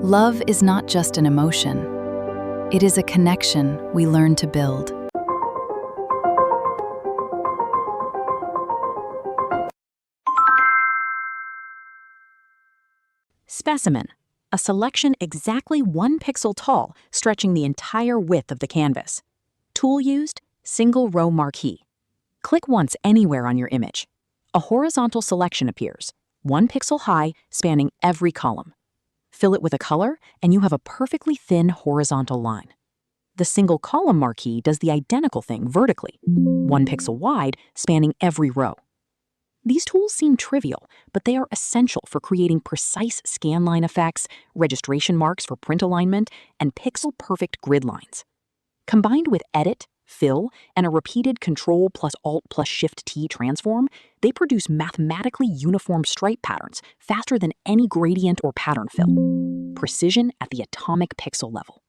Love is not just an emotion. It is a connection we learn to build. Specimen, a selection exactly 1 pixel tall, stretching the entire width of the canvas. Tool used, single row marquee. Click once anywhere on your image. A horizontal selection appears, 1 pixel high, spanning every column. Fill it with a color, and you have a perfectly thin horizontal line. The single column marquee does the identical thing vertically, 1 pixel wide, spanning every row. These tools seem trivial, but they are essential for creating precise scanline effects, registration marks for print alignment, and pixel-perfect grid lines. Combined with Edit, Fill, and a repeated Ctrl plus Alt plus Shift T transform, they produce mathematically uniform stripe patterns faster than any gradient or pattern fill. Precision at the atomic pixel level.